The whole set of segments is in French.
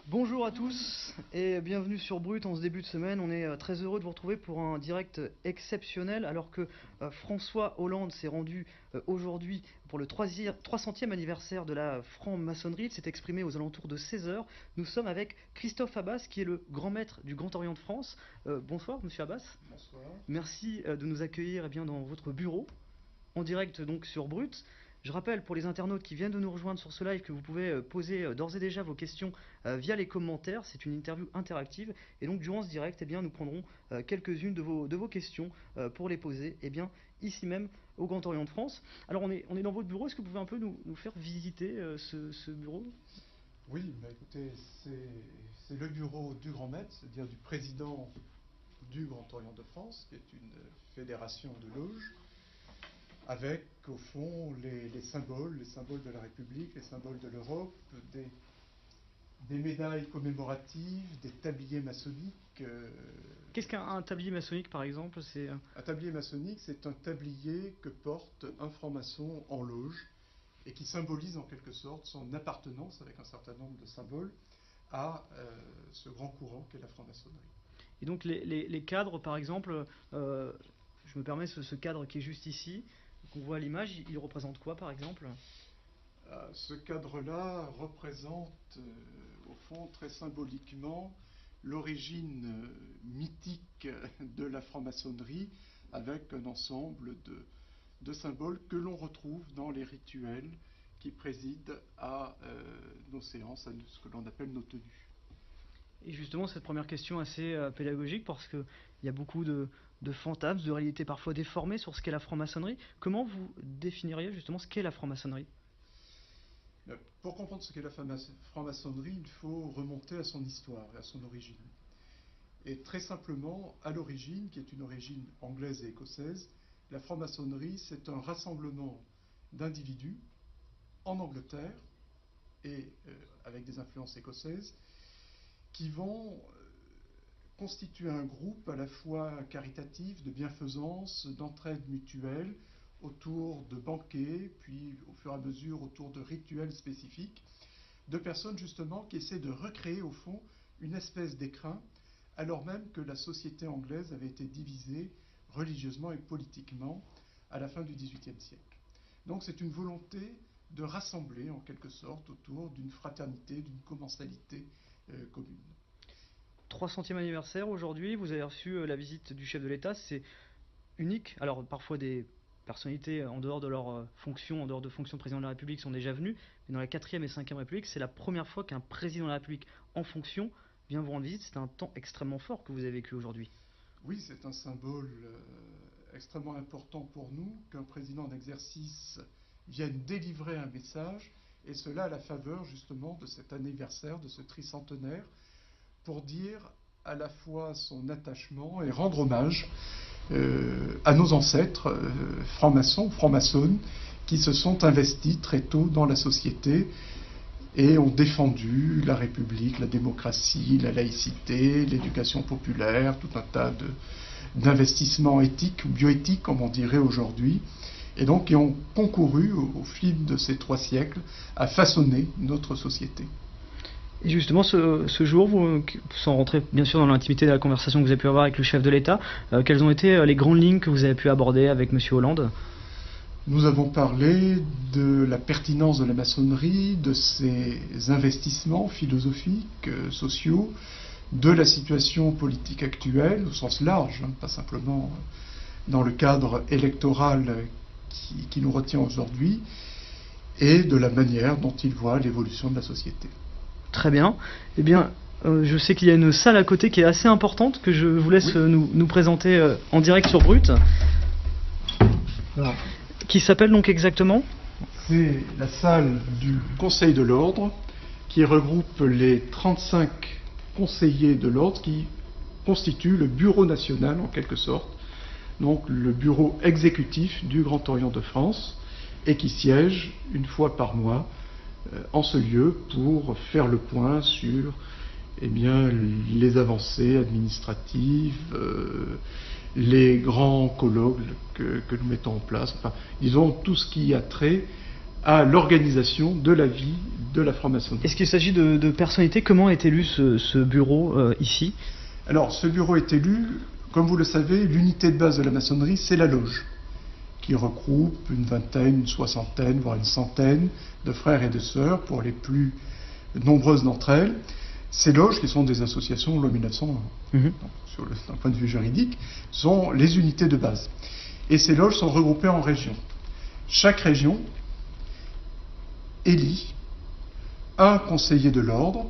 Bonjour à tous et bienvenue sur Brut en ce début de semaine. On est très heureux de vous retrouver pour un direct exceptionnel alors que François Hollande s'est rendu aujourd'hui pour le 300e anniversaire de la franc-maçonnerie. Il s'est exprimé aux alentours de 16 heures. Nous sommes avec Christophe Abbas qui est le grand maître du Grand Orient de France. Bonsoir monsieur Abbas. Bonsoir. Merci de nous accueillir dans votre bureau en direct donc sur Brut. Je rappelle pour les internautes qui viennent de nous rejoindre sur ce live que vous pouvez poser d'ores et déjà vos questions via les commentaires. C'est une interview interactive et donc durant ce direct, nous prendrons quelques-unes de vos questions pour les poser ici même au Grand Orient de France. Alors on est dans votre bureau, est-ce que vous pouvez un peu nous faire visiter ce bureau? Oui, écoutez, c'est le bureau du Grand Maître, c'est-à-dire du président du Grand Orient de France, qui est une fédération de loges, avec au fond les symboles de la République, les symboles de l'Europe, des médailles commémoratives, des tabliers maçonniques. Qu'est-ce qu'un tablier maçonnique par exemple? Un tablier maçonnique, c'est un tablier que porte un franc-maçon en loge et qui symbolise en quelque sorte son appartenance avec un certain nombre de symboles à ce grand courant qu'est la franc-maçonnerie. Et donc les cadres par exemple, je me permets ce cadre qui est juste ici, qu'on voit à l'image, il représente quoi par exemple? Ce cadre-là représente au fond très symboliquement l'origine mythique de la franc-maçonnerie avec un ensemble de symboles que l'on retrouve dans les rituels qui président à nos séances, à ce que l'on appelle nos tenues. Et justement, cette première question assez pédagogique, parce qu'il y a beaucoup de fantasmes, de réalités parfois déformées sur ce qu'est la franc-maçonnerie. Comment vous définiriez justement ce qu'est la franc-maçonnerie? Pour comprendre ce qu'est la franc-maçonnerie, il faut remonter à son histoire et à son origine. Et très simplement, à l'origine, qui est une origine anglaise et écossaise, la franc-maçonnerie, c'est un rassemblement d'individus en Angleterre et avec des influences écossaises qui vont constituer un groupe à la fois caritatif, de bienfaisance, d'entraide mutuelle, autour de banquets, puis au fur et à mesure autour de rituels spécifiques, de personnes justement qui essaient de recréer au fond une espèce d'écrin, alors même que la société anglaise avait été divisée religieusement et politiquement à la fin du XVIIIe siècle. Donc c'est une volonté de rassembler en quelque sorte autour d'une fraternité, d'une commensalité commune. 300e anniversaire aujourd'hui, vous avez reçu la visite du chef de l'État, c'est unique. Alors parfois des personnalités en dehors de leur fonction, en dehors de fonction de président de la République sont déjà venues, mais dans la 4e et 5e République, c'est la première fois qu'un président de la République en fonction vient vous rendre visite. C'est un temps extrêmement fort que vous avez vécu aujourd'hui. Oui, c'est un symbole extrêmement important pour nous qu'un président d'exercice vienne délivrer un message, et cela à la faveur justement de cet anniversaire, de ce tricentenaire, pour dire à la fois son attachement et rendre hommage à nos ancêtres francs-maçons, francs-maçonnes, qui se sont investis très tôt dans la société et ont défendu la République, la démocratie, la laïcité, l'éducation populaire, tout un tas d'investissements éthiques ou bioéthiques, comme on dirait aujourd'hui, et donc qui ont concouru au fil de ces 3 siècles à façonner notre société. Et justement, ce jour, vous, sans rentrer bien sûr dans l'intimité de la conversation que vous avez pu avoir avec le chef de l'État, quelles ont été les grandes lignes que vous avez pu aborder avec M. Hollande? Nous avons parlé de la pertinence de la maçonnerie, de ses investissements philosophiques, sociaux, de la situation politique actuelle, au sens large, pas simplement dans le cadre électoral qui nous retient aujourd'hui, et de la manière dont il voit l'évolution de la société. Très bien. Je sais qu'il y a une salle à côté qui est assez importante, que je vous laisse nous présenter en direct sur Brut. Alors, qui s'appelle donc exactement? C'est la salle du Conseil de l'Ordre, qui regroupe les 35 conseillers de l'Ordre, qui constituent le bureau national en quelque sorte, donc le bureau exécutif du Grand Orient de France, et qui siège une fois par mois en ce lieu pour faire le point sur les avancées administratives, les grands colloques que nous mettons en place, enfin, disons tout ce qui a trait à l'organisation de la vie de la franc-maçonnerie. Est-ce qu'il s'agit de personnalités? Comment est élu ce bureau ici? Alors, ce bureau est élu, comme vous le savez, l'unité de base de la maçonnerie, c'est la loge, qui regroupe une vingtaine, une soixantaine, voire une centaine de frères et de sœurs, pour les plus nombreuses d'entre elles. Ces loges, qui sont des associations loi 1901, donc, d'un point de vue juridique, sont les unités de base. Et ces loges sont regroupées en régions. Chaque région élit un conseiller de l'ordre,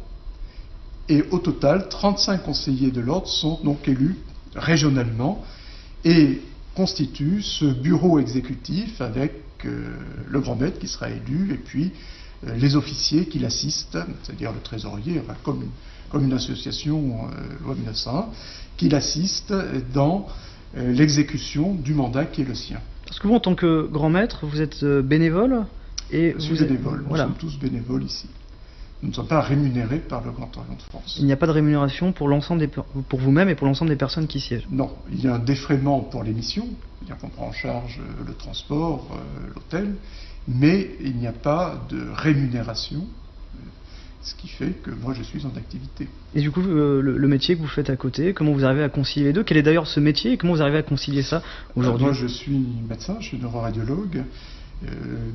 et au total, 35 conseillers de l'ordre sont donc élus régionalement et constituent ce bureau exécutif avec le grand maître qui sera élu, et puis les officiers qui l'assistent, c'est-à-dire le trésorier, enfin, comme une association loi 1901, qui l'assiste dans l'exécution du mandat qui est le sien. Parce que vous, en tant que grand maître, vous êtes bénévole et Je suis bénévole, nous sommes tous bénévoles ici. Nous ne sommes pas rémunérés par le Grand Orient de France. Il n'y a pas de rémunération pour pour vous-même et pour l'ensemble des personnes qui siègent? Non, il y a un défraiement pour les missions, c'est-à-dire qu'on prend en charge le transport, l'hôtel, mais il n'y a pas de rémunération, ce qui fait que moi je suis en activité. Et du coup, le métier que vous faites à côté, comment vous arrivez à concilier les deux? Quel est d'ailleurs ce métier et comment vous arrivez à concilier ça aujourd'hui? Moi je suis médecin, je suis neuroradiologue,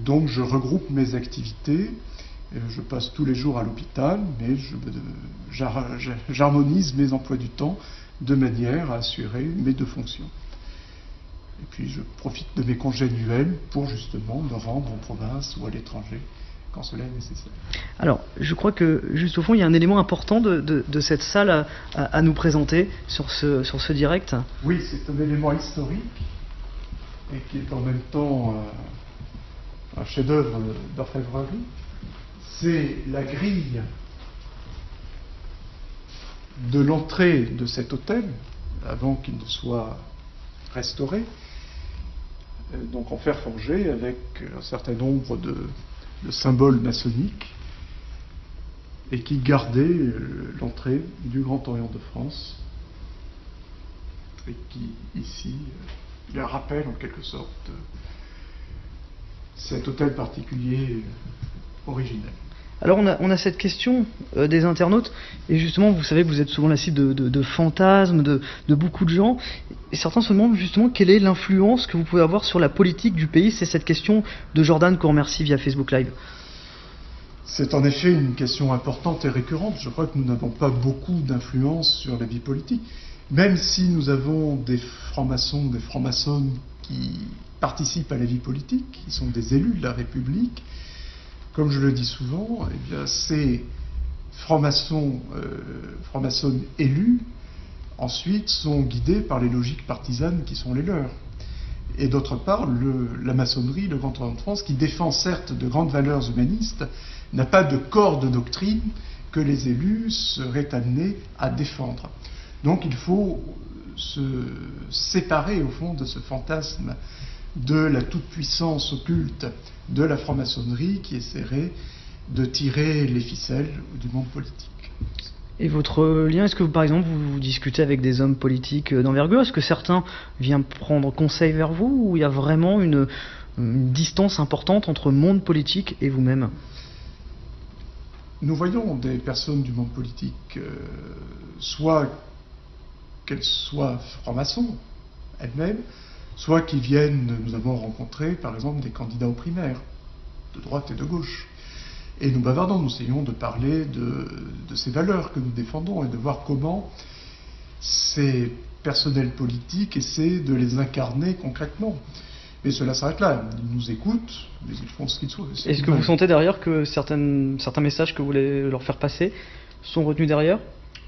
donc je regroupe mes activités. Je passe tous les jours à l'hôpital, mais j'harmonise mes emplois du temps de manière à assurer mes deux fonctions. Et puis je profite de mes congés annuels pour justement me rendre en province ou à l'étranger quand cela est nécessaire. Alors, je crois que juste au fond, il y a un élément important de cette salle à nous présenter sur ce direct. Oui, c'est un élément historique et qui est en même temps un chef-d'œuvre d'orfèvrerie. C'est la grille de l'entrée de cet hôtel, avant qu'il ne soit restauré, donc en fer forgé, avec un certain nombre de symboles maçonniques, et qui gardait l'entrée du Grand Orient de France, et qui, ici, rappelle en quelque sorte cet hôtel particulier originel. Alors on a cette question des internautes, et justement vous savez que vous êtes souvent la cible de fantasmes, de beaucoup de gens, et certains se demandent justement quelle est l'influence que vous pouvez avoir sur la politique du pays. C'est cette question de Jordan qu'on remercie via Facebook Live. C'est en effet une question importante et récurrente. Je crois que nous n'avons pas beaucoup d'influence sur la vie politique, même si nous avons des francs-maçons, des francs-maçonnes qui participent à la vie politique, qui sont des élus de la République. Comme je le dis souvent, eh bien, ces francs-maçons, francs-maçonnes élus, ensuite, sont guidés par les logiques partisanes qui sont les leurs. Et d'autre part, la maçonnerie, le Grand Orient de France, qui défend certes de grandes valeurs humanistes, n'a pas de corps de doctrine que les élus seraient amenés à défendre. Donc il faut se séparer, au fond, de ce fantasme de la toute-puissance occulte de la franc-maçonnerie qui essaierait de tirer les ficelles du monde politique. Et votre lien, est-ce que par exemple vous discutez avec des hommes politiques d'envergure? Est-ce que certains viennent prendre conseil vers vous, ou il y a vraiment une distance importante entre monde politique et vous-même? Nous voyons des personnes du monde politique, soit qu'elles soient francs-maçons elles-mêmes, soit qui viennent, nous avons rencontré par exemple des candidats aux primaires, de droite et de gauche. Et nous bavardons, nous essayons de parler de ces valeurs que nous défendons et de voir comment ces personnels politiques essaient de les incarner concrètement. Mais cela s'arrête là. Ils nous écoutent, mais ils font ce qu'ils souhaitent. Est-ce que vous sentez derrière que certains messages que vous voulez leur faire passer sont retenus derrière?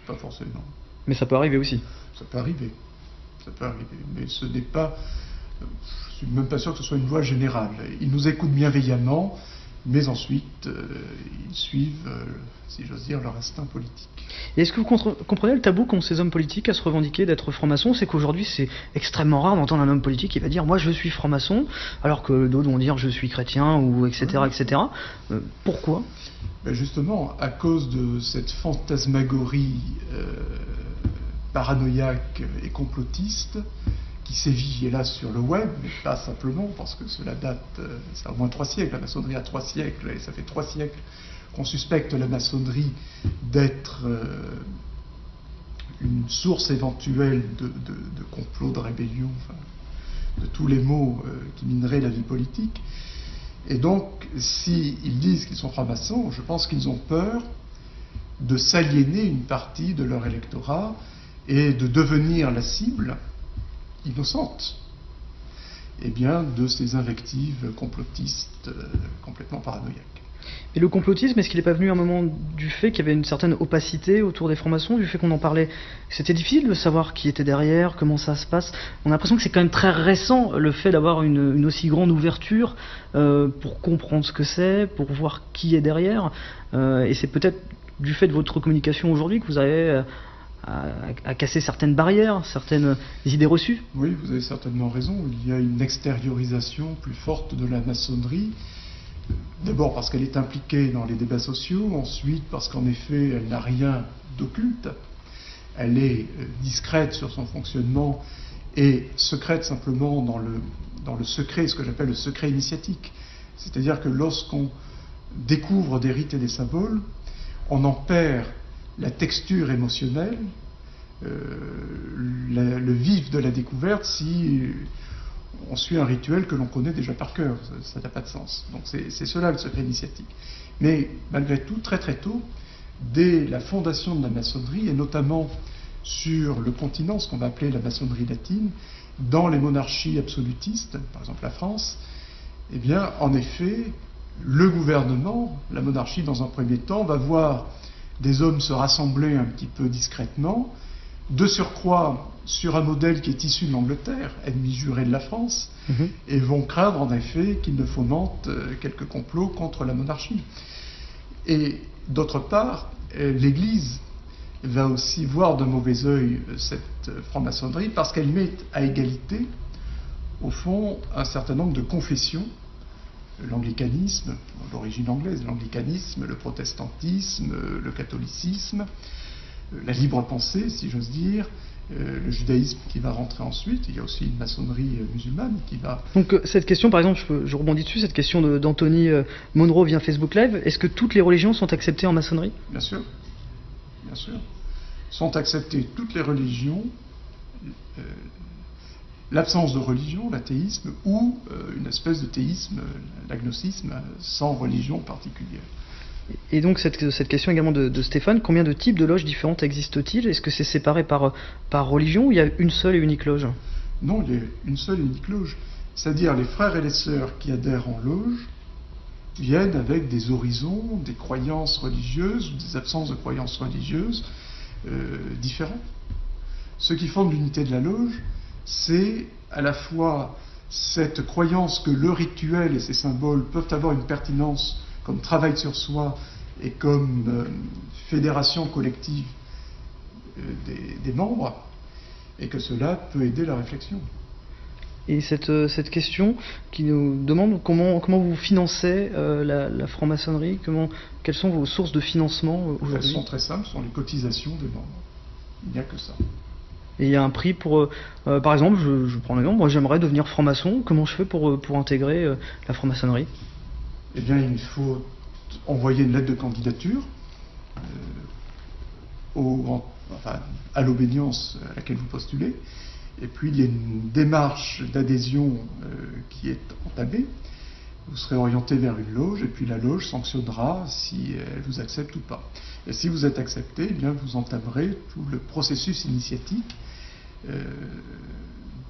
Pas forcément. Mais ça peut arriver aussi. Ça peut arriver. Ça peut arriver. Mais ce n'est pas... Je suis même pas sûr que ce soit une loi générale. Ils nous écoutent bienveillamment, mais ensuite, ils suivent, si j'ose dire, leur instinct politique. Et est-ce que vous comprenez le tabou qu'ont ces hommes politiques à se revendiquer d'être franc-maçon? C'est qu'aujourd'hui, c'est extrêmement rare d'entendre un homme politique qui va dire « moi je suis franc-maçon », alors que d'autres vont dire « je suis chrétien » ou etc. etc. Pourquoi? Ben justement, à cause de cette fantasmagorie paranoïaque et complotiste qui sévit hélas sur le web, mais pas simplement, parce que cela date, ça a au moins 3 siècles, la maçonnerie a 3 siècles, et ça fait 3 siècles qu'on suspecte la maçonnerie d'être une source éventuelle de complot, de rébellion, enfin, de tous les maux qui mineraient la vie politique. Et donc, s'ils disent qu'ils sont francs-maçons, je pense qu'ils ont peur de s'aliéner une partie de leur électorat et de devenir la cible innocente, eh bien, de ces invectives complotistes complètement paranoïaques. Et le complotisme, est-ce qu'il n'est pas venu à un moment du fait qu'il y avait une certaine opacité autour des francs-maçons, du fait qu'on en parlait? C'était difficile de savoir qui était derrière, comment ça se passe. On a l'impression que c'est quand même très récent, le fait d'avoir une aussi grande ouverture pour comprendre ce que c'est, pour voir qui est derrière. Et c'est peut-être du fait de votre communication aujourd'hui que vous avez à casser certaines barrières, certaines idées reçues. Oui, vous avez certainement raison. Il y a une extériorisation plus forte de la maçonnerie. D'abord parce qu'elle est impliquée dans les débats sociaux, ensuite parce qu'en effet elle n'a rien d'occulte, elle est discrète sur son fonctionnement et secrète simplement dans le secret, ce que j'appelle le secret initiatique. C'est-à-dire que lorsqu'on découvre des rites et des symboles, on en perd la texture émotionnelle, le vif de la découverte si on suit un rituel que l'on connaît déjà par cœur. Ça n'a pas de sens. Donc c'est cela le secret initiatique. Mais malgré tout, très très tôt, dès la fondation de la maçonnerie, et notamment sur le continent, ce qu'on va appeler la maçonnerie latine, dans les monarchies absolutistes, par exemple la France, eh bien, en effet, le gouvernement, la monarchie dans un premier temps, va voir des hommes se rassembler un petit peu discrètement, de surcroît sur un modèle qui est issu de l'Angleterre, ennemi juré de la France, et vont craindre en effet qu'il ne fomente quelques complots contre la monarchie. Et d'autre part, l'Église va aussi voir d'un mauvais œil cette franc-maçonnerie parce qu'elle met à égalité, au fond, un certain nombre de confessions, l'anglicanisme, l'origine anglaise, l'anglicanisme, le protestantisme, le catholicisme, la libre pensée, si j'ose dire, le judaïsme qui va rentrer ensuite. Il y a aussi une maçonnerie musulmane qui va... Donc cette question, par exemple, je rebondis dessus, cette question d'Anthony Monroe via Facebook Live, est-ce que toutes les religions sont acceptées en maçonnerie? Bien sûr, bien sûr. Sont acceptées toutes les religions, l'absence de religion, l'athéisme, ou une espèce de théisme, l'agnosticisme, sans religion particulière. Et donc cette question également de Stéphane, combien de types de loges différentes existent-ils? Est-ce que c'est séparé par religion ou il y a une seule et unique loge? Non, il y a une seule et unique loge. C'est-à-dire les frères et les sœurs qui adhèrent en loge viennent avec des horizons, des croyances religieuses, ou des absences de croyances religieuses différents. Ce qui fonde l'unité de la loge, c'est à la fois cette croyance que le rituel et ses symboles peuvent avoir une pertinence comme travail sur soi et comme fédération collective des membres, et que cela peut aider la réflexion. Et cette question qui nous demande comment vous financez la franc-maçonnerie, quelles sont vos sources de financement aujourd'hui? Elles sont très simples, ce sont les cotisations des membres. Il n'y a que ça. Et il y a un prix pour... par exemple, je prends un exemple, moi j'aimerais devenir franc-maçon, comment je fais pour intégrer la franc-maçonnerie? Eh bien, il faut envoyer une lettre de candidature à l'obédience à laquelle vous postulez. Et puis, il y a une démarche d'adhésion qui est entamée. Vous serez orienté vers une loge, et puis la loge sanctionnera si elle vous accepte ou pas. Et si vous êtes accepté, eh bien, vous entamerez tout le processus initiatique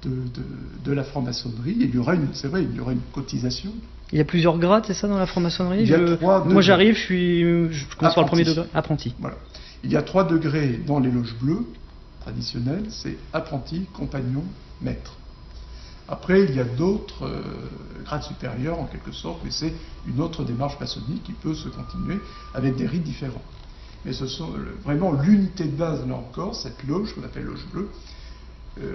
de la franc-maçonnerie. Il y aura c'est vrai, il y aura une cotisation. Il y a plusieurs grades, c'est ça, dans la franc-maçonnerie? Il y a 3 degrés. Moi j'arrive, je commence par le premier degré, apprenti. Voilà. Il y a 3 degrés dans les loges bleues traditionnelles, c'est apprenti, compagnon, maître. Après, il y a d'autres grades supérieurs en quelque sorte, mais c'est une autre démarche maçonnique qui peut se continuer avec des rites différents. Mais ce sont vraiment l'unité de base, là encore, cette loge, qu'on appelle loge bleue,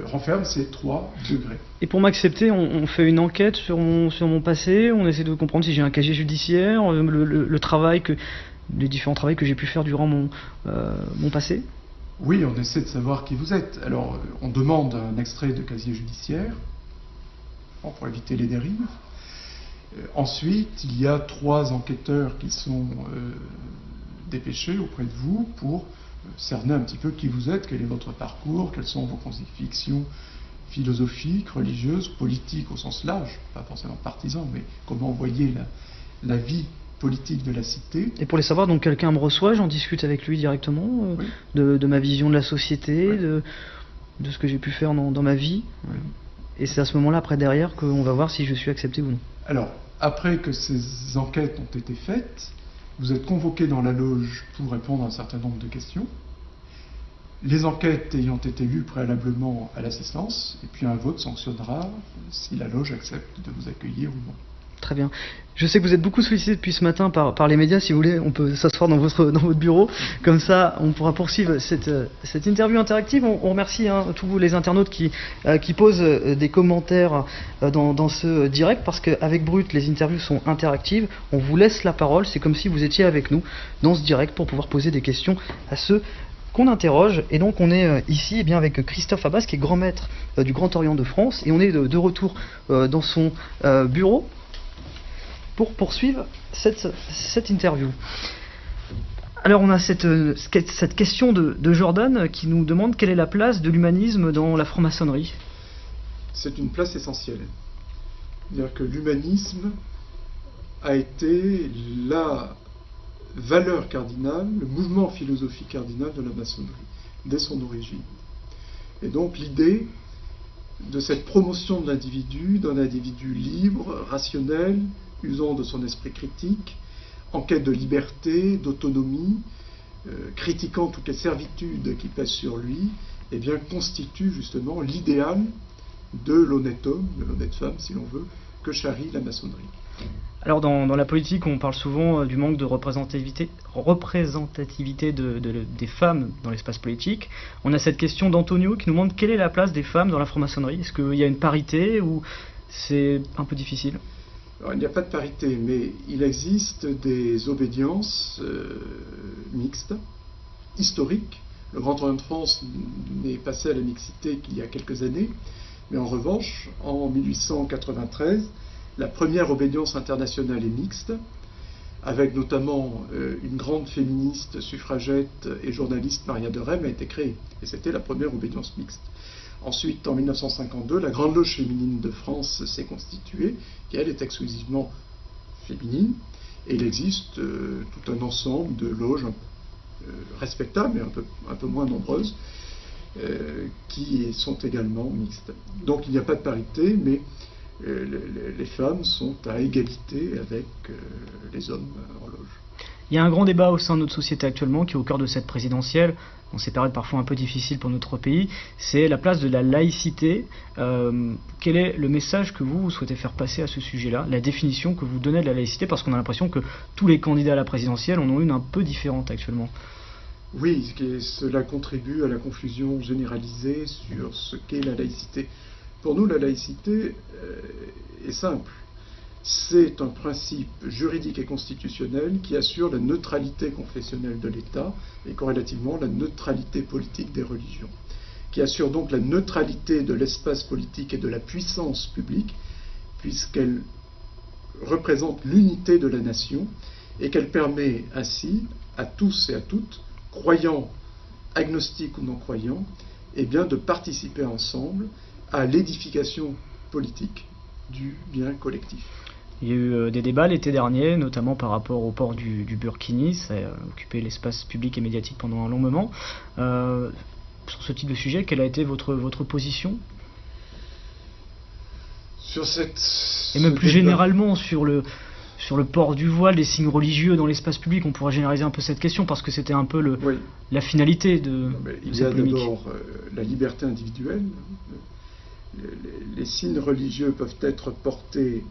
renferme ces 3 degrés. Et pour m'accepter, on fait une enquête sur mon passé, on essaie de comprendre si j'ai un casier judiciaire, les différents travaux que j'ai pu faire durant mon passé. Oui, on essaie de savoir qui vous êtes. Alors, on demande un extrait de casier judiciaire, pour éviter les dérives. Ensuite, il y a 3 enquêteurs qui sont dépêchés auprès de vous pour cerner un petit peu qui vous êtes, quel est votre parcours, quelles sont vos convictions philosophiques, religieuses, politiques au sens large, pas forcément partisan, mais comment vous voyez la vie politique de la cité. Et pour les savoir, donc quelqu'un me reçoit, j'en discute avec lui directement, Oui. de ma vision de la société, Oui. de ce que j'ai pu faire dans ma vie. Oui. Et c'est à ce moment-là, après derrière, qu'on va voir si je suis accepté ou non. Alors, après que ces enquêtes ont été faites, vous êtes convoqué dans la loge pour répondre à un certain nombre de questions. Les enquêtes ayant été lues préalablement à l'assistance, et puis un vote sanctionnera si la loge accepte de vous accueillir ou non. Très bien. Je sais que vous êtes beaucoup sollicité depuis ce matin par les médias. Si vous voulez, on peut s'asseoir dans votre bureau. Comme ça, on pourra poursuivre cette interview interactive. On remercie tous les internautes qui posent des commentaires dans ce direct, parce qu'avec Brut, les interviews sont interactives. On vous laisse la parole. C'est comme si vous étiez avec nous dans ce direct pour pouvoir poser des questions à ceux qu'on interroge. Et donc on est ici avec Christophe Abbas, qui est grand maître du Grand Orient de France, et on est de retour dans son bureau pour poursuivre cette interview. Alors on a cette question de Jordan qui nous demande quelle est la place de l'humanisme dans la franc-maçonnerie. C'est une place essentielle. C'est-à-dire que l'humanisme a été la valeur cardinale, le mouvement philosophique cardinal de la maçonnerie, dès son origine. Et donc l'idée de cette promotion de l'individu, d'un individu libre, rationnel, usant de son esprit critique, en quête de liberté, d'autonomie, critiquant toutes les servitudes qui pèsent sur lui, constitue justement l'idéal de l'honnête homme, de l'honnête femme, si l'on veut, que charrie la maçonnerie. Alors dans la politique, on parle souvent du manque de représentativité des femmes dans l'espace politique. On a cette question d'Antonio qui nous demande quelle est la place des femmes dans la franc-maçonnerie. Est-ce qu'il y a une parité ou c'est un peu difficile ? Alors, il n'y a pas de parité, mais il existe des obédiences mixtes, historiques. Le Grand Orient de France n'est passé à la mixité qu'il y a quelques années, mais en revanche, en 1893, la première obédience internationale est mixte, avec notamment une grande féministe, suffragette et journaliste, Maria de Rem, a été créée. Et c'était la première obédience mixte. Ensuite, en 1952, la Grande Loge féminine de France s'est constituée, qui elle est exclusivement féminine, et il existe tout un ensemble de loges respectables, mais un peu moins nombreuses, qui sont également mixtes. Donc il n'y a pas de parité, mais les femmes sont à égalité avec les hommes en loge. Il y a un grand débat au sein de notre société actuellement qui est au cœur de cette présidentielle, dans ces périodes parfois un peu difficiles pour notre pays, c'est la place de la laïcité. Quel est le message que vous souhaitez faire passer à ce sujet-là, la définition que vous donnez de la laïcité, parce qu'on a l'impression que tous les candidats à la présidentielle en ont une un peu différente actuellement. Oui, cela contribue à la confusion généralisée sur ce qu'est la laïcité. Pour nous, la laïcité est simple. C'est un principe juridique et constitutionnel qui assure la neutralité confessionnelle de l'État et corrélativement la neutralité politique des religions, qui assure donc la neutralité de l'espace politique et de la puissance publique, puisqu'elle représente l'unité de la nation et qu'elle permet ainsi à tous et à toutes, croyants, agnostiques ou non croyants, de participer ensemble à l'édification politique du bien collectif. Il y a eu des débats l'été dernier, notamment par rapport au port du burkini. Ça a occupé l'espace public et médiatique pendant un long moment. Sur ce type de sujet, quelle a été votre position ? Et même plus généralement sur le port du voile, des signes religieux dans l'espace public, on pourrait généraliser un peu cette question, parce que c'était un peu la finalité de cette polémique. Il y a d'abord la liberté individuelle. Les signes religieux peuvent être portés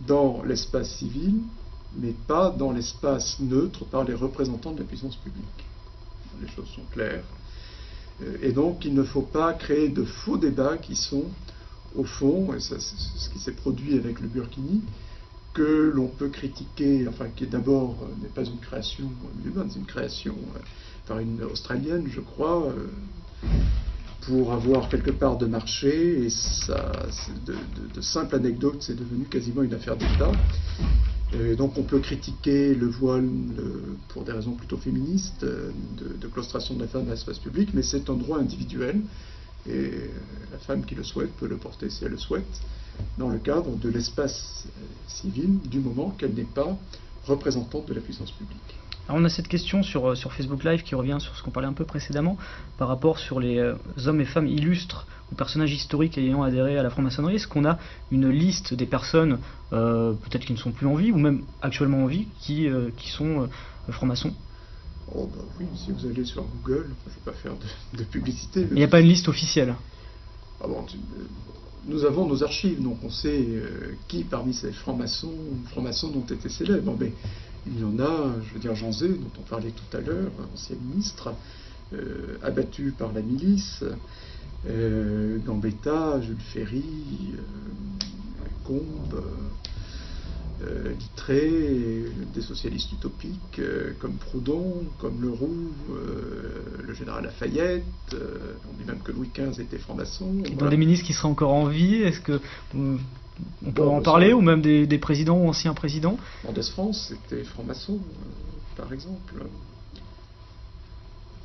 dans l'espace civil, mais pas dans l'espace neutre par les représentants de la puissance publique. Les choses sont claires. Et donc, il ne faut pas créer de faux débats qui sont, au fond, et c'est ce qui s'est produit avec le burkini, que l'on peut critiquer, qui d'abord n'est pas une création musulmane, c'est une création par une Australienne, je crois, pour avoir quelque part de marché, et ça, de simple anecdote, c'est devenu quasiment une affaire d'État. Donc on peut critiquer le voile pour des raisons plutôt féministes, de claustration de la femme dans l'espace public, mais c'est un droit individuel, et la femme qui le souhaite peut le porter si elle le souhaite, dans le cadre de l'espace civil, du moment qu'elle n'est pas représentante de la puissance publique. Alors on a cette question sur Facebook Live qui revient sur ce qu'on parlait un peu précédemment par rapport sur les hommes et femmes illustres ou personnages historiques ayant adhéré à la franc-maçonnerie. Est-ce qu'on a une liste des personnes peut-être qui ne sont plus en vie ou même actuellement en vie qui sont francs-maçons? Oh bah oui, si vous allez sur Google, je ne vais pas faire de publicité. Il n'y a pas une liste officielle? Ah bon, nous avons nos archives, donc on sait qui parmi ces francs-maçons ont été célèbres. Mais il y en a, je veux dire Jean Zay, dont on parlait tout à l'heure, ancien ministre, abattu par la milice, Gambetta, Jules Ferry, Combes, Littré, des socialistes utopiques comme Proudhon, comme Leroux, le général Lafayette, on dit même que Louis XV était franc-maçon. Dans voilà. Des ministres qui seraient encore en vie, est-ce que on peut en parler, ou même des présidents ou anciens présidents? Mendès France était franc-maçon, par exemple.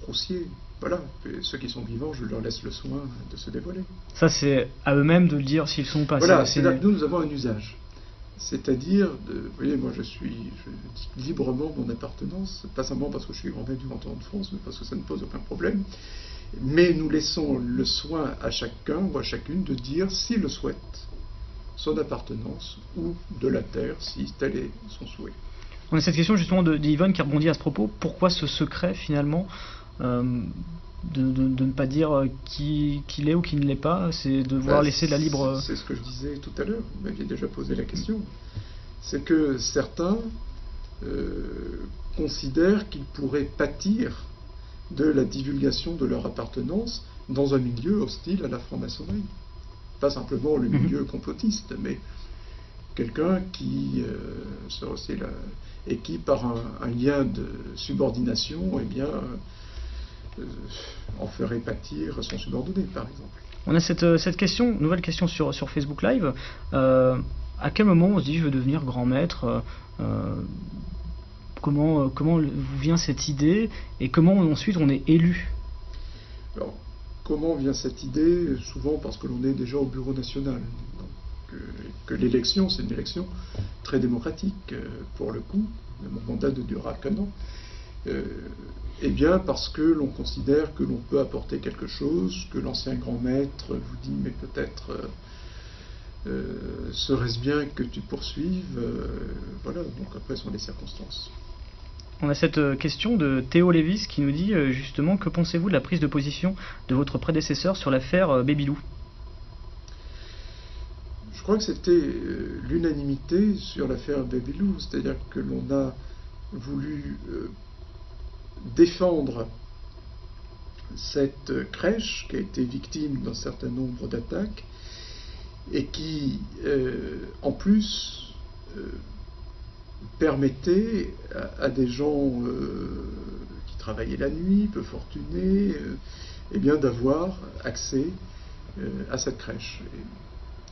Roussier, voilà. Et ceux qui sont vivants, je leur laisse le soin de se dévoiler. Ça, c'est à eux-mêmes de le dire s'ils sont pas. Voilà, c'est là que nous avons un usage. C'est-à-dire, vous voyez, moi je dis librement mon appartenance, pas simplement parce que je suis grand maître du canton de France, mais parce que ça ne pose aucun problème. Mais nous laissons le soin à chacun ou à chacune de dire, s'il le souhaite, son appartenance ou de la terre, si tel est son souhait. On a cette question justement d'Yvonne qui rebondit à ce propos. Pourquoi ce secret finalement de ne pas dire qui l'est ou qui ne l'est pas? C'est de devoir laisser la libre... C'est ce que je disais tout à l'heure, vous m'aviez déjà posé la question. C'est que certains considèrent qu'ils pourraient pâtir de la divulgation de leur appartenance dans un milieu hostile à la franc-maçonnerie. Pas simplement le milieu complotiste, mais quelqu'un qui serait hostile et qui, par un lien de subordination, eh bien, en ferait pâtir son subordonné, par exemple. On a cette question, nouvelle question sur Facebook Live. À quel moment on se dit je veux devenir grand maître? Comment vous vient cette idée et comment ensuite on est élu? Alors, comment vient cette idée? Souvent parce que l'on est déjà au bureau national. Donc, que l'élection, c'est une élection très démocratique pour le coup. Mon mandat ne durera qu'un an. Eh bien parce que l'on considère que l'on peut apporter quelque chose, que l'ancien grand maître vous dit mais peut-être serait-ce bien que tu poursuives, voilà, donc après sont les circonstances. On a cette question de Théo Lévis qui nous dit justement que pensez-vous de la prise de position de votre prédécesseur sur l'affaire Babylou? Je crois que c'était l'unanimité sur l'affaire Babylou, c'est-à-dire que l'on a voulu défendre cette crèche qui a été victime d'un certain nombre d'attaques et qui, en plus, permettait à des gens qui travaillaient la nuit, peu fortunés, eh bien d'avoir accès à cette crèche. Et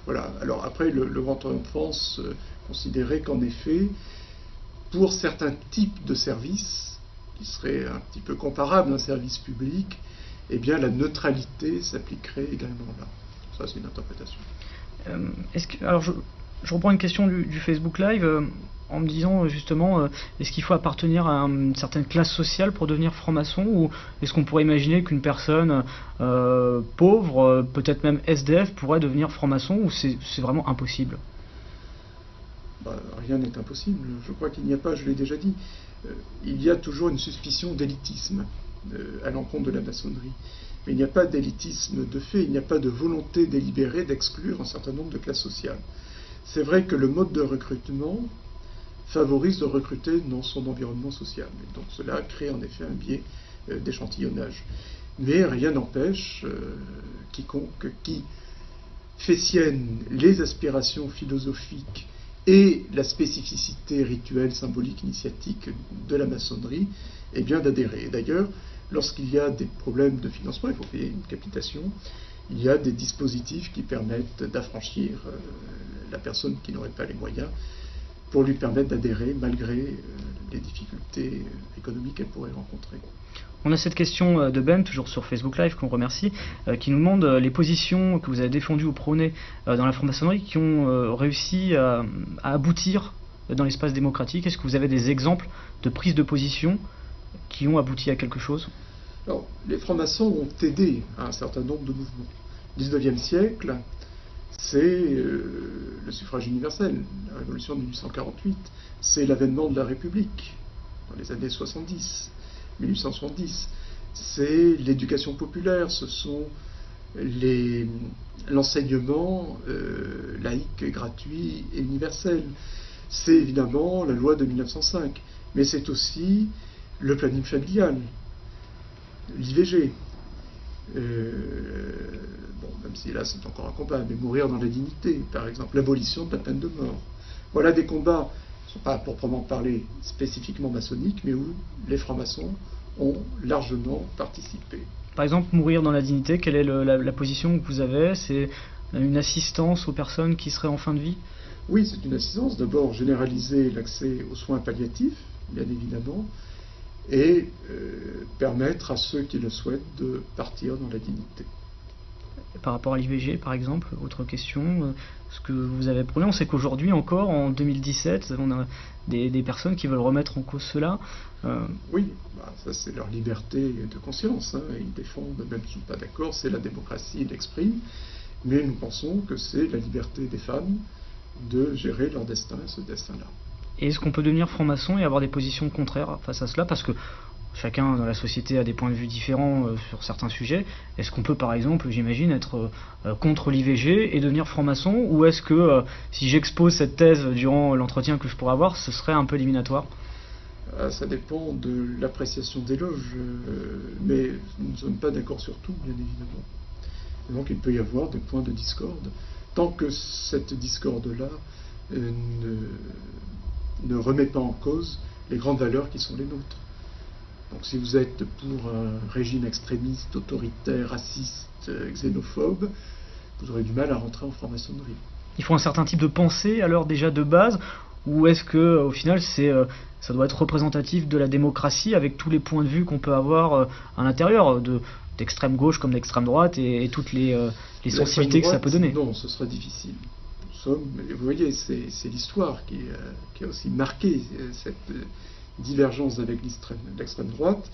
voilà. Alors après, le Grand Orient de France considérait qu'en effet, pour certains types de services, qui serait un petit peu comparable à un service public, eh bien la neutralité s'appliquerait également là. Ça, c'est une interprétation. Alors, je reprends une question du Facebook Live en me disant justement, est-ce qu'il faut appartenir à une certaine classe sociale pour devenir franc-maçon, ou est-ce qu'on pourrait imaginer qu'une personne pauvre, peut-être même SDF, pourrait devenir franc-maçon, ou c'est vraiment impossible? Rien n'est impossible. Je crois qu'il n'y a pas, je l'ai déjà dit, il y a toujours une suspicion d'élitisme à l'encontre de la maçonnerie. Mais il n'y a pas d'élitisme de fait, il n'y a pas de volonté délibérée d'exclure un certain nombre de classes sociales. C'est vrai que le mode de recrutement favorise de recruter dans son environnement social. Et donc cela crée en effet un biais d'échantillonnage. Mais rien n'empêche quiconque qui fait sienne les aspirations philosophiques et la spécificité rituelle, symbolique, initiatique de la maçonnerie, eh bien d'adhérer. D'ailleurs, lorsqu'il y a des problèmes de financement, il faut payer une capitation, il y a des dispositifs qui permettent d'affranchir la personne qui n'aurait pas les moyens pour lui permettre d'adhérer malgré les difficultés économiques qu'elle pourrait rencontrer. On a cette question de Ben, toujours sur Facebook Live, qu'on remercie, qui nous demande les positions que vous avez défendues ou prônées dans la franc-maçonnerie qui ont réussi à aboutir dans l'espace démocratique. Est-ce que vous avez des exemples de prises de position qui ont abouti à quelque chose? Alors, les francs-maçons ont aidé à un certain nombre de mouvements. Au XIXe siècle, c'est le suffrage universel, la révolution de 1848, c'est l'avènement de la République dans les années 1870, c'est l'éducation populaire, ce sont l'enseignement laïque, gratuit et universel, c'est évidemment la loi de 1905, mais c'est aussi le planning familial, l'IVG. Même si là c'est encore un combat, mais mourir dans la dignité, par exemple, l'abolition de la peine de mort. Voilà des combats qui ne sont pas proprement parlé spécifiquement maçonniques, mais où les francs-maçons ont largement participé. Par exemple, mourir dans la dignité, quelle est la position que vous avez? C'est une assistance aux personnes qui seraient en fin de vie? Oui, c'est une assistance. D'abord, généraliser l'accès aux soins palliatifs, bien évidemment, et permettre à ceux qui le souhaitent de partir dans la dignité. Par rapport à l'IVG, par exemple, autre question, ce que vous avez prôné, on sait qu'aujourd'hui encore, en 2017, on a des personnes qui veulent remettre en cause cela. Oui, ça c'est leur liberté de conscience, hein. Ils défendent, même s'ils ne sont pas d'accord, c'est la démocratie, ils l'expriment, mais nous pensons que c'est la liberté des femmes de gérer leur destin, ce destin-là. Et est-ce qu'on peut devenir franc-maçon et avoir des positions contraires face à cela? Parce que chacun dans la société a des points de vue différents sur certains sujets. Est-ce qu'on peut par exemple, j'imagine, être contre l'IVG et devenir franc-maçon? Ou est-ce que si j'expose cette thèse durant l'entretien que je pourrais avoir, ce serait un peu éliminatoire? Ça dépend de l'appréciation des loges, mais nous ne sommes pas d'accord sur tout, bien évidemment. Donc il peut y avoir des points de discorde, tant que cette discorde-là ne remet pas en cause les grandes valeurs qui sont les nôtres. Donc si vous êtes pour un régime extrémiste, autoritaire, raciste, xénophobe, vous aurez du mal à rentrer en franc-maçonnerie. Il faut un certain type de pensée alors déjà de base, ou est-ce que au final ça doit être représentatif de la démocratie avec tous les points de vue qu'on peut avoir à l'intérieur, d'extrême gauche comme d'extrême droite et toutes les sensibilités que ça peut donner? Non, ce sera difficile. Vous voyez, c'est l'histoire qui a aussi marqué cette divergence avec l'extrême droite.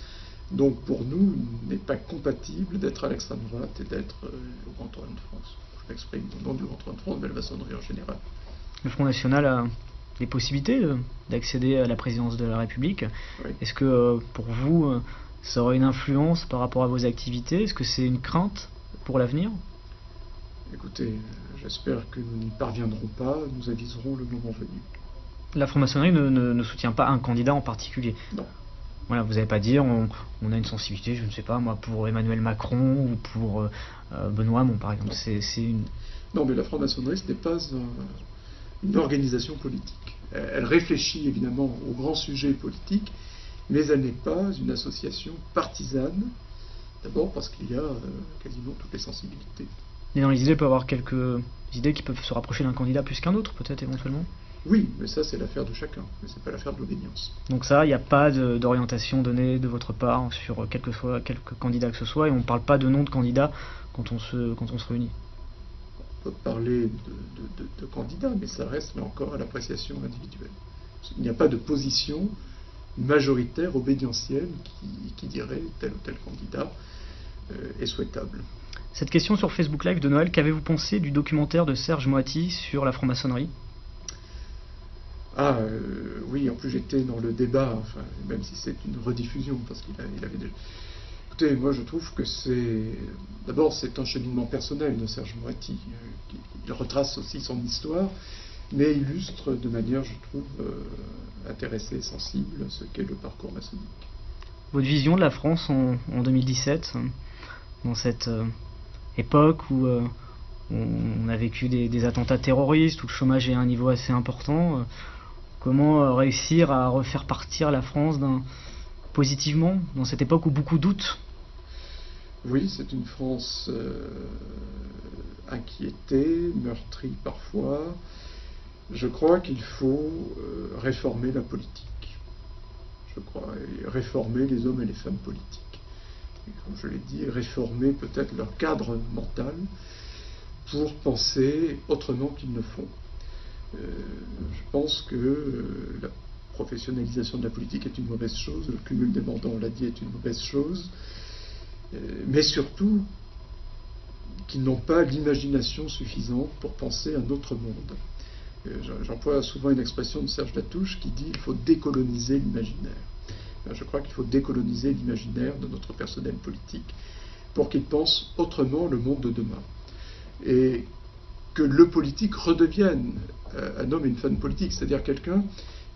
Donc pour nous, il n'est pas compatible d'être à l'extrême droite et d'être au Grand Orient de France. Je m'exprime au nom du Grand Orient de France, mais la maçonnerie en général. Le Front National a les possibilités d'accéder à la présidence de la République. Oui. Est-ce que pour vous, ça aurait une influence par rapport à vos activités? Est-ce que c'est une crainte pour l'avenir? Écoutez, j'espère que nous n'y parviendrons pas, nous aviserons le moment venu. La franc-maçonnerie ne soutient pas un candidat en particulier? Non. Voilà, vous n'allez pas dire on a une sensibilité, je ne sais pas moi, pour Emmanuel Macron ou pour Benoît Hamon par exemple. Non, mais la franc-maçonnerie, ce n'est pas une organisation politique. Elle réfléchit évidemment aux grands sujets politiques, mais elle n'est pas une association partisane, d'abord parce qu'il y a quasiment toutes les sensibilités. Et dans les idées, il peut y avoir quelques idées qui peuvent se rapprocher d'un candidat plus qu'un autre, peut-être éventuellement? Oui, mais ça c'est l'affaire de chacun, mais c'est pas l'affaire de l'obédience. Donc ça, il n'y a pas d'orientation donnée de votre part sur quelque candidat que ce soit, et on ne parle pas de nom de candidat quand on se réunit? On peut parler de candidats, mais ça reste là encore à l'appréciation individuelle. Il n'y a pas de position majoritaire, obédientielle, qui dirait tel ou tel candidat est souhaitable. Cette question sur Facebook Live de Noël, qu'avez-vous pensé du documentaire de Serge Moati sur la franc-maçonnerie? Oui, en plus j'étais dans le débat, enfin, même si c'est une rediffusion, parce qu'il avait déjà... Écoutez, moi je trouve que d'abord c'est un cheminement personnel de Serge Moati, il retrace aussi son histoire, mais illustre de manière, je trouve, intéressée et sensible ce qu'est le parcours maçonnique. Votre vision de la France en 2017, dans cette époque où on a vécu des attentats terroristes, où le chômage est à un niveau assez important, comment réussir à refaire partir la France positivement dans cette époque où beaucoup doutent? Oui, c'est une France inquiétée, meurtrie parfois. Je crois qu'il faut réformer la politique. Je crois, et réformer les hommes et les femmes politiques. Et comme je l'ai dit, réformer peut-être leur cadre mental pour penser autrement qu'ils ne font. Je pense que la professionnalisation de la politique est une mauvaise chose, le cumul des mandats, on l'a dit, est une mauvaise chose, mais surtout qu'ils n'ont pas l'imagination suffisante pour penser un autre monde. J'emploie souvent une expression de Serge Latouche qui dit qu'il faut décoloniser l'imaginaire. Je crois qu'il faut décoloniser l'imaginaire de notre personnel politique pour qu'il pense autrement le monde de demain. Et que le politique redevienne un homme et une femme politique, c'est-à-dire quelqu'un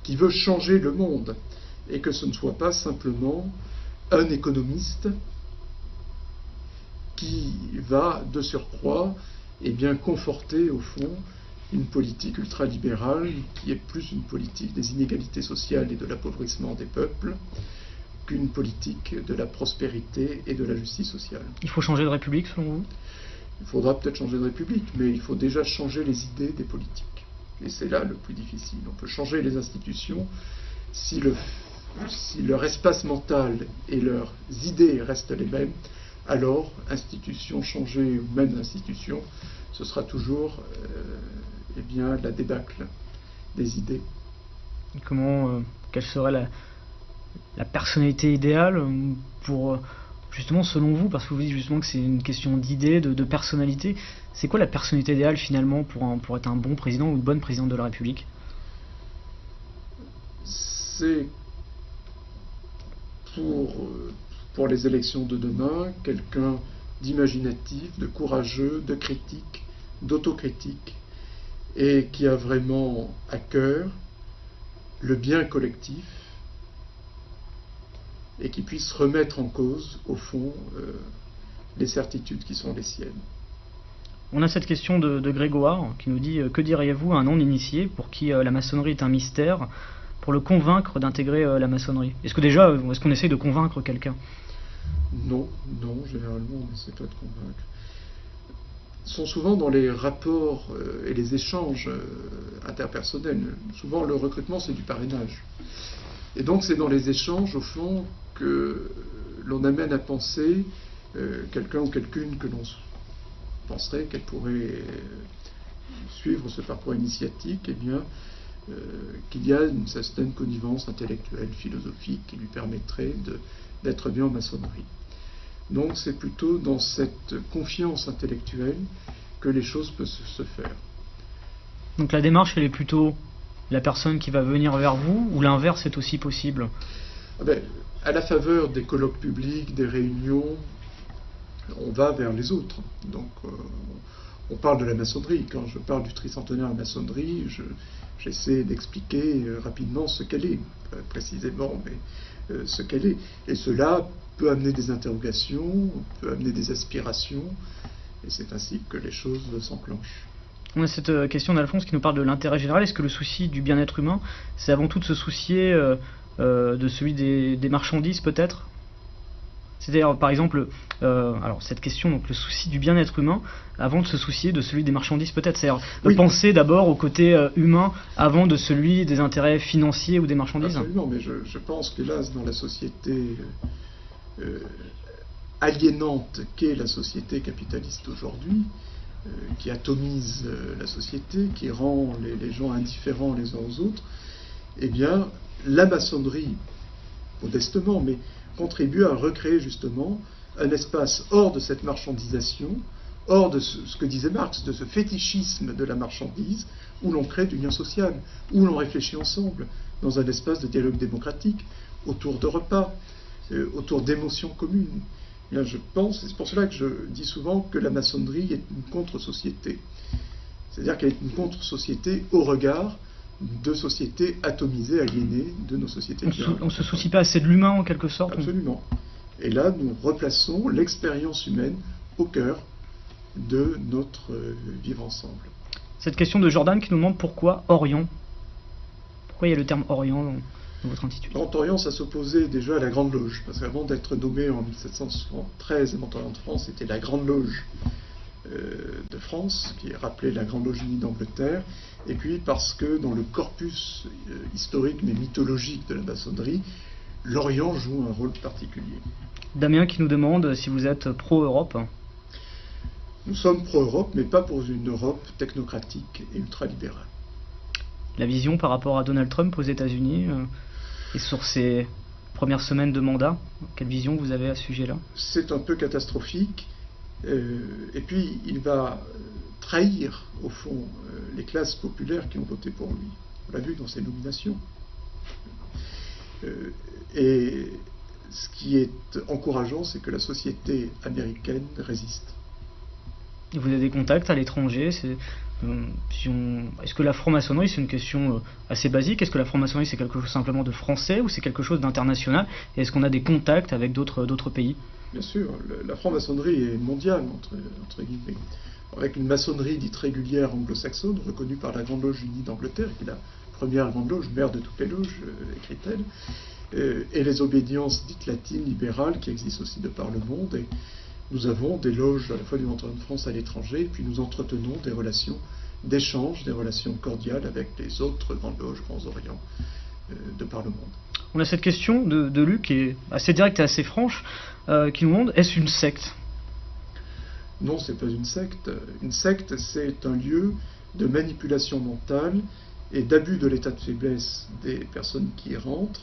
qui veut changer le monde, et que ce ne soit pas simplement un économiste qui va, de surcroît, conforter, au fond, une politique ultralibérale qui est plus une politique des inégalités sociales et de l'appauvrissement des peuples qu'une politique de la prospérité et de la justice sociale. Il faut changer de république, selon vous? Il faudra peut-être changer de république, mais il faut déjà changer les idées des politiques. Et c'est là le plus difficile. On peut changer les institutions si leur espace mental et leurs idées restent les mêmes. Alors, institutions changées ou même institutions, ce sera toujours la débâcle des idées. Et quelle serait la personnalité idéale pour, justement, selon vous, parce que vous dites justement que c'est une question d'idées, de personnalité, c'est quoi la personnalité idéale finalement pour être un bon président ou une bonne présidente de la République? C'est pour les élections de demain, quelqu'un d'imaginatif, de courageux, de critique, d'autocritique, et qui a vraiment à cœur le bien collectif, et qui puisse remettre en cause, au fond, les certitudes qui sont les siennes. On a cette question de Grégoire qui nous dit « Que diriez-vous à un non-initié pour qui la maçonnerie est un mystère, pour le convaincre d'intégrer la maçonnerie ?» Est-ce qu'on essaye de convaincre quelqu'un? Non, généralement on n'essaie pas de convaincre. Ce sont souvent dans les rapports et les échanges interpersonnels. Souvent le recrutement c'est du parrainage. Et donc c'est dans les échanges, au fond, que l'on amène à penser quelqu'un ou quelqu'une que l'on penserait qu'elle pourrait suivre ce parcours initiatique, qu'il y a une certaine connivence intellectuelle, philosophique, qui lui permettrait d'être bien en maçonnerie. Donc c'est plutôt dans cette confiance intellectuelle que les choses peuvent se faire. Donc la démarche, elle est plutôt la personne qui va venir vers vous, ou l'inverse est aussi possible? À la faveur des colloques publics, des réunions, on va vers les autres. Donc on parle de la maçonnerie. Quand je parle du tricentenaire de la maçonnerie, j'essaie d'expliquer rapidement ce qu'elle est, précisément, mais ce qu'elle est. Et cela peut amener des interrogations, peut amener des aspirations, et c'est ainsi que les choses s'enclenchent. On a cette question d'Alphonse qui nous parle de l'intérêt général. Est-ce que le souci du bien-être humain, c'est avant tout de se soucier de celui des marchandises, peut-être? C'est-à-dire, par exemple, cette question, donc le souci du bien-être humain, avant de se soucier de celui des marchandises, peut-être. C'est-à-dire de penser d'abord au côté humain avant de celui des intérêts financiers ou des marchandises. Absolument, mais je pense qu'hélas, dans la société aliénante qu'est la société capitaliste aujourd'hui, qui atomise la société, qui rend les gens indifférents les uns aux autres, la maçonnerie, modestement, mais contribue à recréer justement un espace hors de cette marchandisation, hors de ce que disait Marx, de ce fétichisme de la marchandise, où l'on crée du lien social, où l'on réfléchit ensemble, dans un espace de dialogue démocratique, autour de repas, autour d'émotions communes. Je pense, et c'est pour cela que je dis souvent que la maçonnerie est une contre-société. C'est-à-dire qu'elle est une contre-société au regard de sociétés atomisées, aliénées de nos sociétés. On ne se soucie pas assez de l'humain en quelque sorte? Absolument. Et là, nous replaçons l'expérience humaine au cœur de notre vivre ensemble. Cette question de Jordan qui nous demande pourquoi Orient? Pourquoi il y a le terme Orient? votre intitulé. Grand Orient, ça s'opposait déjà à la Grande Loge, parce qu'avant d'être nommé en 1773 Grand Orient de France, c'était la Grande Loge de France, qui rappelait la Grande Loge unie d'Angleterre, et puis parce que dans le corpus historique mais mythologique de la maçonnerie, l'Orient joue un rôle particulier. Damien qui nous demande si vous êtes pro-Europe. Nous sommes pro-Europe, mais pas pour une Europe technocratique et ultralibérale. La vision par rapport à Donald Trump aux États-Unis et sur ses premières semaines de mandat, quelle vision vous avez à ce sujet-là? C'est un peu catastrophique, et puis il va trahir, au fond, les classes populaires qui ont voté pour lui. On l'a vu dans ses nominations. Et ce qui est encourageant, c'est que la société américaine résiste. Et vous avez des contacts à l'étranger? Est-ce que la franc-maçonnerie, c'est une question assez basique? Est-ce que la franc-maçonnerie, c'est quelque chose simplement de français ou c'est quelque chose d'international? Et est-ce qu'on a des contacts avec d'autres pays? Bien sûr, la franc-maçonnerie est mondiale, entre guillemets. Avec une maçonnerie dite régulière anglo-saxonne, reconnue par la Grande Loge unie d'Angleterre, qui est la première Grande Loge, mère de toutes les loges, écrit-elle, et les obédiences dites latines, libérales, qui existent aussi de par le monde. Et nous avons des loges à la fois du Grand Orient de France à l'étranger, et puis nous entretenons des relations d'échange, des relations cordiales avec les autres grandes loges, grands Orients, de par le monde. On a cette question de Luc qui est assez directe et assez franche, qui nous demande, est-ce une secte? Non, c'est pas une secte. Une secte, c'est un lieu de manipulation mentale et d'abus de l'état de faiblesse des personnes qui y rentrent,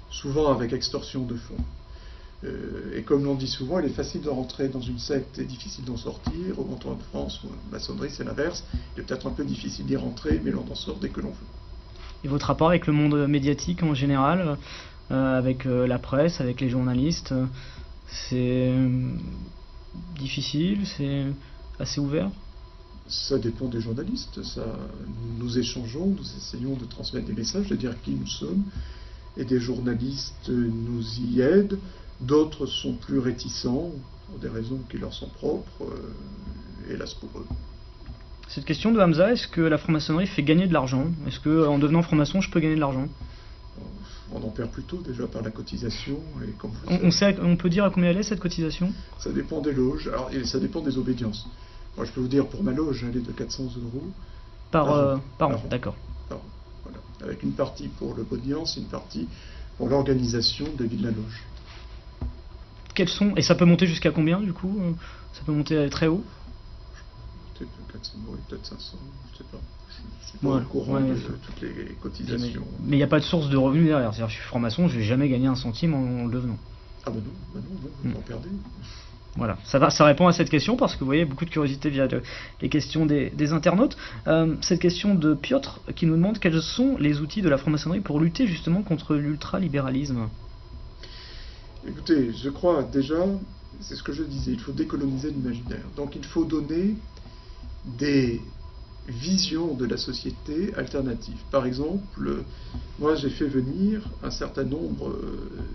souvent avec extorsion de fonds. Et comme l'on dit souvent, il est facile de rentrer dans une secte et difficile d'en sortir. Au Grand Orient de France ou en maçonnerie, c'est l'inverse. Il est peut-être un peu difficile d'y rentrer, mais l'on en sort dès que l'on veut. Et votre rapport avec le monde médiatique en général, avec la presse, avec les journalistes, c'est difficile, c'est assez ouvert? Ça dépend des journalistes. Nous échangeons, nous essayons de transmettre des messages, de dire qui nous sommes. Et des journalistes nous y aident. D'autres sont plus réticents, pour des raisons qui leur sont propres, hélas pour eux. Cette question de Hamza, est-ce que la franc-maçonnerie fait gagner de l'argent? Est-ce qu'en devenant franc-maçon, je peux gagner de l'argent? On en perd plutôt déjà par la cotisation. Et comme vous on peut dire à combien elle est cette cotisation? Ça dépend des loges, et ça dépend des obédiences. Moi je peux vous dire, pour ma loge, elle est de 400 € par an. D'accord. Voilà. Avec une partie pour l'obédience, une partie pour l'organisation de vie de la loge. Et ça peut monter jusqu'à combien du coup? Ça peut monter très haut? Peut-être 400 €, peut-être 500, je ne sais pas. Je suis pas au courant de toutes les cotisations. Mais il n'y a pas de source de revenus derrière. C'est-à-dire, je suis franc-maçon, je vais jamais gagner un centime en le devenant. Ah bah non, vous en perdez. Voilà, ça répond à cette question parce que vous voyez beaucoup de curiosité via les questions des internautes. Cette question de Piotr qui nous demande quels sont les outils de la franc-maçonnerie pour lutter justement contre l'ultralibéralisme. Écoutez, je crois déjà, c'est ce que je disais, il faut décoloniser l'imaginaire. Donc il faut donner des visions de la société alternatives. Par exemple, moi j'ai fait venir un certain nombre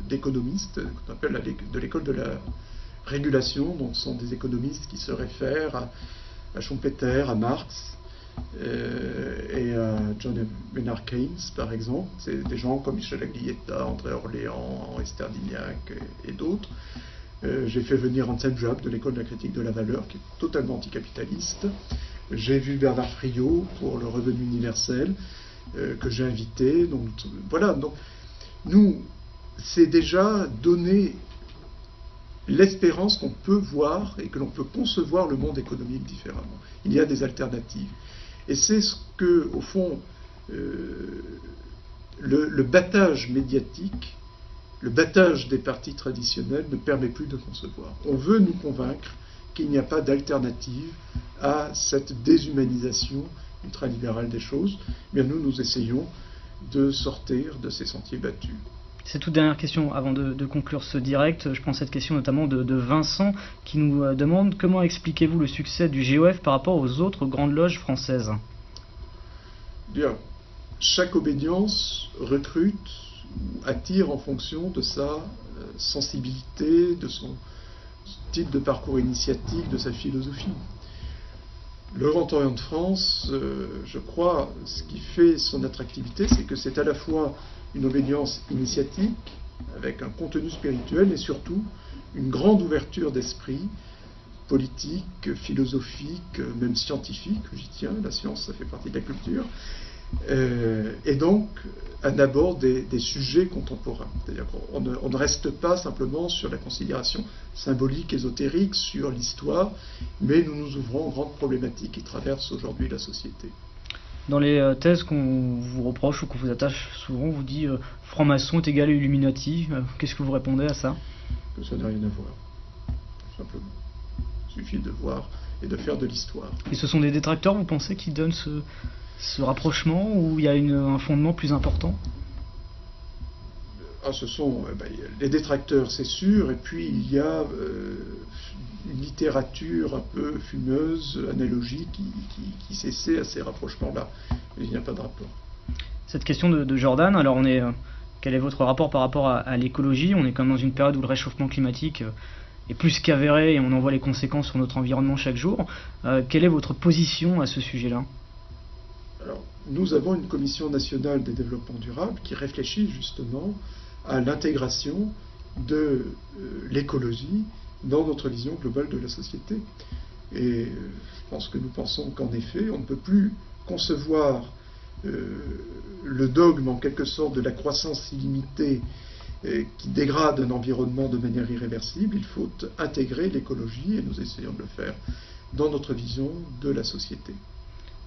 d'économistes qu'on appelle de l'école de la régulation, donc ce sont des économistes qui se réfèrent à Schumpeter, à Marx et à John Maynard Keynes par exemple. C'est des gens comme Michel Aglietta, André Orléans, Henri Sterdignac et d'autres. J'ai fait venir Anselm Job de l'école de la critique de la valeur qui est totalement anticapitaliste. J'ai vu Bernard Friot pour le revenu universel que j'ai invité. Donc voilà, donc nous, c'est déjà donner l'espérance qu'on peut voir et que l'on peut concevoir le monde économique différemment. Il y a des alternatives. Et c'est ce que, au fond, le battage médiatique, le battage des partis traditionnels ne permet plus de concevoir. On veut nous convaincre qu'il n'y a pas d'alternative à cette déshumanisation ultralibérale des choses. Bien, nous essayons de sortir de ces sentiers battus. C'est toute dernière question avant de conclure ce direct. Je prends cette question notamment de Vincent qui nous demande comment expliquez-vous le succès du GOF par rapport aux autres grandes loges françaises? Bien, chaque obédience recrute ou attire en fonction de sa sensibilité, de son type de parcours initiatique, de sa philosophie. Le Grand Orient de France, je crois, ce qui fait son attractivité, c'est que c'est à la fois une obédience initiatique, avec un contenu spirituel, et surtout une grande ouverture d'esprit, politique, philosophique, même scientifique, j'y tiens, la science, ça fait partie de la culture, et donc un abord des sujets contemporains. C'est-à-dire qu'on ne reste pas simplement sur la considération symbolique, ésotérique, sur l'histoire, mais nous nous ouvrons aux grandes problématiques qui traversent aujourd'hui la société. Dans les thèses qu'on vous reproche ou qu'on vous attache souvent, on vous dit franc-maçon est égal à Illuminati. Qu'est-ce que vous répondez à ça? Que ça n'a rien à voir, tout simplement. Il suffit de voir et de faire de l'histoire. Et ce sont des détracteurs, vous pensez, qui donnent ce rapprochement, ou il y a un fondement plus important? Ce sont les détracteurs, c'est sûr, et puis il y a une littérature un peu fumeuse, analogique, qui s'essaie à ces rapprochements-là. Mais il n'y a pas de rapport. Cette question de Jordan, alors quel est votre rapport par rapport à l'écologie? On est quand même dans une période où le réchauffement climatique est plus qu'avéré et on en voit les conséquences sur notre environnement chaque jour. Quelle est votre position à ce sujet-là? Alors, nous avons une commission nationale des développements durables qui réfléchit justement à l'intégration de l'écologie dans notre vision globale de la société. Et je pense que nous pensons qu'en effet, on ne peut plus concevoir le dogme en quelque sorte de la croissance illimitée qui dégrade un environnement de manière irréversible. Il faut intégrer l'écologie, et nous essayons de le faire dans notre vision de la société.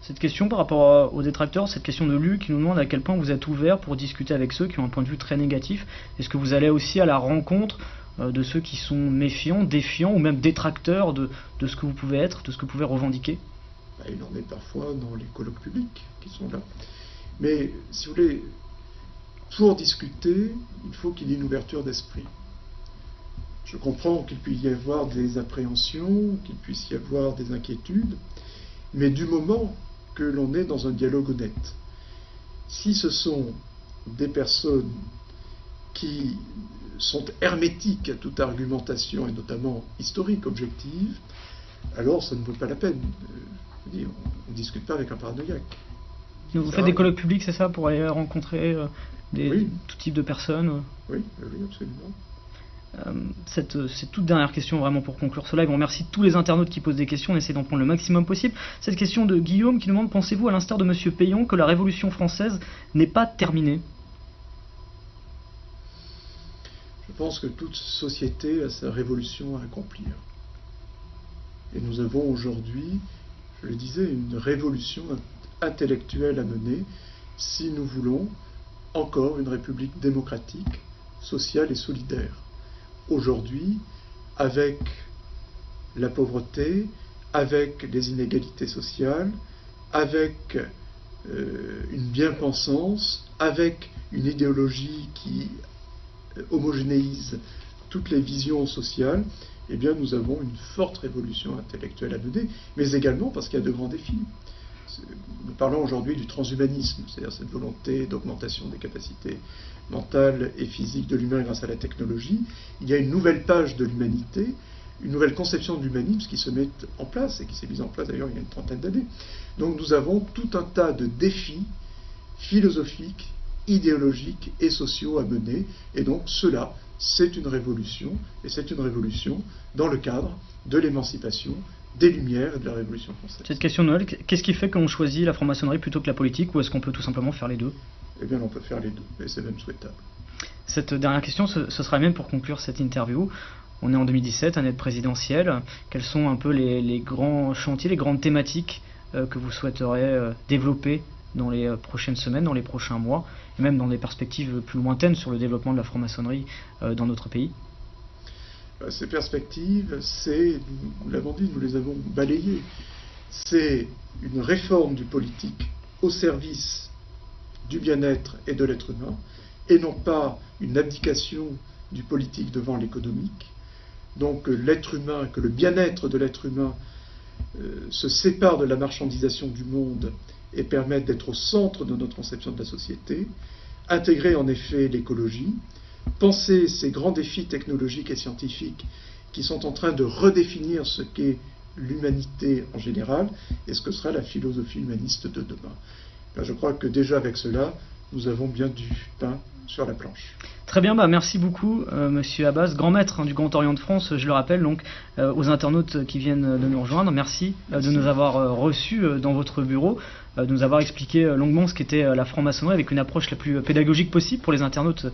Cette question par rapport aux détracteurs, cette question de Luc qui nous demande à quel point vous êtes ouvert pour discuter avec ceux qui ont un point de vue très négatif. Est-ce que vous allez aussi à la rencontre de ceux qui sont méfiants, défiants ou même détracteurs de ce que vous pouvez être, de ce que vous pouvez revendiquer? Il en est parfois dans les colloques publics qui sont là. Mais si vous voulez, pour discuter, il faut qu'il y ait une ouverture d'esprit. Je comprends qu'il puisse y avoir des appréhensions, qu'il puisse y avoir des inquiétudes, mais du moment que l'on est dans un dialogue honnête. Si ce sont des personnes qui sont hermétiques à toute argumentation, et notamment historique, objective, alors ça ne vaut pas la peine. On ne discute pas avec un paranoïaque. Vous faites des colloques publics, c'est ça, pour aller rencontrer tout type de personnes? Oui, absolument. Cette toute dernière question vraiment pour conclure ce live. On remercie tous les internautes qui posent des questions, on essaie d'en prendre le maximum possible. Cette question de Guillaume qui nous demande: pensez-vous à l'instar de Monsieur Payon que la Révolution française n'est pas terminée? Je pense que toute société a sa révolution à accomplir. Et nous avons aujourd'hui, je le disais, une révolution intellectuelle à mener si nous voulons encore une république démocratique, sociale et solidaire. Aujourd'hui, avec la pauvreté, avec les inégalités sociales, avec une bien-pensance, avec une idéologie qui homogénéise toutes les visions sociales, eh bien nous avons une forte révolution intellectuelle à mener, mais également parce qu'il y a de grands défis. Nous parlons aujourd'hui du transhumanisme, c'est-à-dire cette volonté d'augmentation des capacités mentales et physiques de l'humain grâce à la technologie. Il y a une nouvelle page de l'humanité, une nouvelle conception de l'humanisme qui se met en place, et qui s'est mise en place d'ailleurs il y a une trentaine d'années. Donc nous avons tout un tas de défis philosophiques, idéologiques et sociaux à mener, et donc cela, c'est une révolution, et c'est une révolution dans le cadre de l'émancipation, des Lumières et de la Révolution française. Cette question de Noël, qu'est-ce qui fait qu'on choisit la franc-maçonnerie plutôt que la politique, ou est-ce qu'on peut tout simplement faire les deux? Eh bien, on peut faire les deux, et c'est même souhaitable. Cette dernière question, ce sera même pour conclure cette interview. On est en 2017, année présidentielle. Quels sont un peu les grands chantiers, les grandes thématiques que vous souhaiteriez développer dans les prochaines semaines, dans les prochains mois, et même dans des perspectives plus lointaines sur le développement de la franc-maçonnerie dans notre pays? Ces perspectives, nous l'avons dit, nous les avons balayées. C'est une réforme du politique au service du bien-être et de l'être humain, et non pas une abdication du politique devant l'économique. Donc l'être humain, que le bien-être de l'être humain se sépare de la marchandisation du monde et permette d'être au centre de notre conception de la société, intégrer en effet l'écologie, penser ces grands défis technologiques et scientifiques qui sont en train de redéfinir ce qu'est l'humanité en général et ce que sera la philosophie humaniste de demain. Ben, je crois que déjà avec cela, nous avons bien du pain sur la planche. Très bien, merci beaucoup Monsieur Abbas, grand maître du Grand Orient de France, je le rappelle donc aux internautes qui viennent de nous rejoindre. Merci. De nous avoir reçus dans votre bureau, de nous avoir expliqué longuement ce qu'était la franc-maçonnerie avec une approche la plus pédagogique possible pour les internautes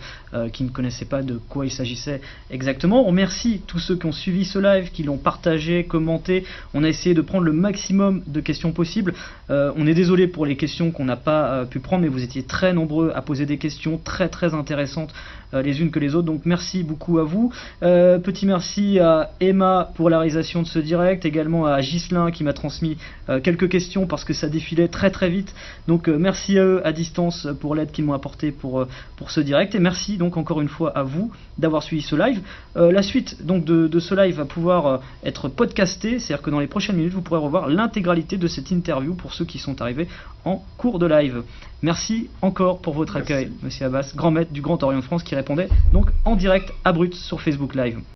qui ne connaissaient pas de quoi il s'agissait exactement. On remercie tous ceux qui ont suivi ce live, qui l'ont partagé, commenté. On a essayé de prendre le maximum de questions possibles. On est désolé pour les questions qu'on n'a pas pu prendre, mais vous étiez très nombreux à poser des questions très très intéressantes les unes que les autres, donc merci beaucoup à vous. Petit merci à Emma pour la réalisation de ce direct, également à Ghislain qui m'a transmis quelques questions parce que ça défilait très très vite, donc merci à eux à distance pour l'aide qu'ils m'ont apporté pour ce direct, et merci donc encore une fois à vous d'avoir suivi ce live. La suite donc de ce live va pouvoir être podcastée, c'est-à-dire que dans les prochaines minutes vous pourrez revoir l'intégralité de cette interview pour ceux qui sont arrivés en cours de live. Merci encore pour votre accueil, Monsieur Abbas, grand maître du Grand Orient de France, qui répondait donc en direct à Brut sur Facebook Live.